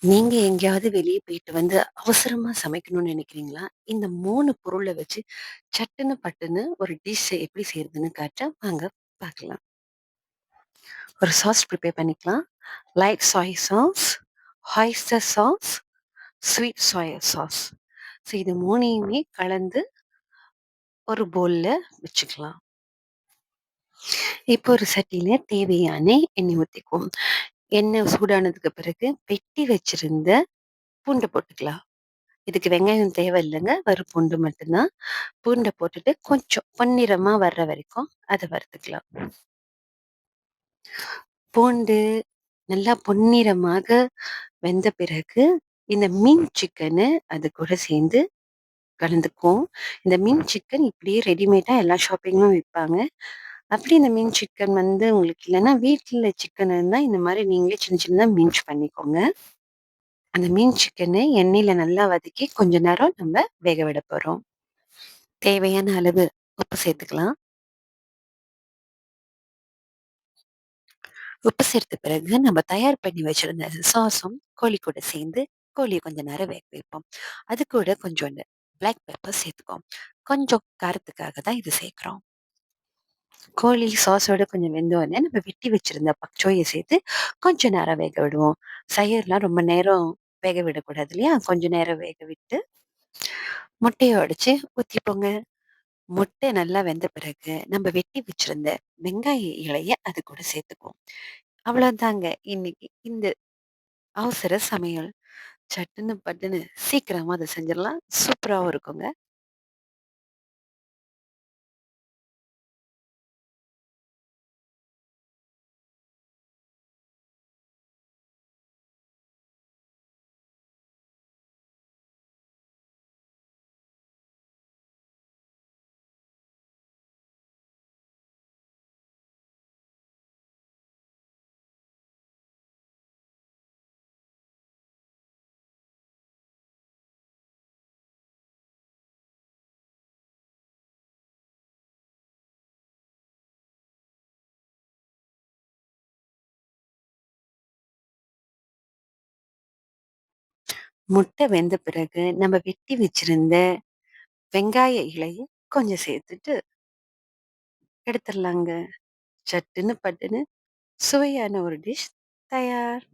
நீங்க எங்கேயாவது வெளிய போயிட்டு வந்து அவசரமா சமைக்கணும்னு நினைக்கிறீங்களா? இந்த 3 பொருள வச்சு சட்டுன்னு பட்டுன்னு ஒரு டிஷ் எப்படி செய்றதுன்னு காட்டுறேன். வாங்க பார்க்கலாம். ஒரு சாஸ் ப்ரிப்பேர் பண்ணிக்கலாம். லைட் சோய் sauce, oyster sauce, sweet soya sauce. So இது 3யுமே கலந்து ஒரு பவுல்ல வச்சுக்கலாம். இப்போ ஒரு சட்டியில தேவையான எண்ணெய் ஊத்திக்குவோம். எண்ணெய் சூடானதுக்கு பிறகு வெட்டி வச்சிருந்த பூண்ட போட்டுக்கலாம். இதுக்கு வெங்காயம் தேவையில்லங்க. வெறும் பூண்டு மட்டும் தான். பூண்ட போட்டுட்டு கொஞ்சம் பொன்னிறமா வர்ற வரைக்கும் அத வறுத்துக்கலாம். பூண்டு நல்லா பொன்னிறமாக வெந்த பிறகு, இந்த மீன் சிக்கனு அது கூட சேர்ந்து கலந்துக்குவோம். இந்த மீன் சிக்கன் இப்படியே ரெடிமேடா எல்லா ஷாப்பிங்லும் விப்பாங்க. அப்படி இந்த மீன் சிக்கன் வந்து உங்களுக்கு இல்லன்னா, வீட்ல சிக்கன் இருந்தா இந்த மாரி நீங்களே சின்ன சின்னதா மின்ச் பண்ணிக்கோங்க. அந்த மீன் சிக்கன எண்ணெயில நல்லா வதக்கி கொஞ்ச நேரம் நம்ம வேக விட போறோம். தேவையான அளவு உப்பு சேர்த்துக்கலாம். உப்பு சேர்த்த பிறகு நம்ம தயார் பண்ணி வச்சிருந்த சாஸும் கோழி கூட சேர்ந்து கோழிய கொஞ்ச நேரம் வேக வைப்போம். அது கூட கொஞ்சோண்டு பிளாக் பெப்பர் சேர்த்துக்குவோம். கொஞ்சம் காரத்துக்காக தான் இது சேர்க்கிறோம். கோழி சாஸோட கொஞ்சம் வெந்த உடனே நம்ம வெட்டி வச்சிருந்த பச்சோய சேர்த்து கொஞ்ச நேரம் வேக விடுவோம். சையர்லாம் ரொம்ப நேரம் வேக விடக்கூடாது இல்லையா? கொஞ்ச நேரம் வேக விட்டு முட்டைய உடைச்சு ஊத்திப்போங்க. முட்டை நல்லா வெந்த பிறகு நம்ம வெட்டி வச்சிருந்த வெங்காய இலைய அது கூட சேர்த்துக்குவோம். அவ்வளவுதாங்க இன்னைக்கு இந்த அவசர சமையல். சட்டுன்னு பட்டுன்னு சீக்கிரமா அத செஞ்சிடலாம். சூப்பராவும் இருக்குங்க. முட்டை வெந்த பிறகு நம்ம வெட்டி வச்சிருந்த வெங்காய இலைய கொஞ்சம் சேர்த்துட்டு எடுத்துடலாங்க. சட்டுன்னு பட்டுன்னு சுவையான ஒரு டிஷ் தயார்.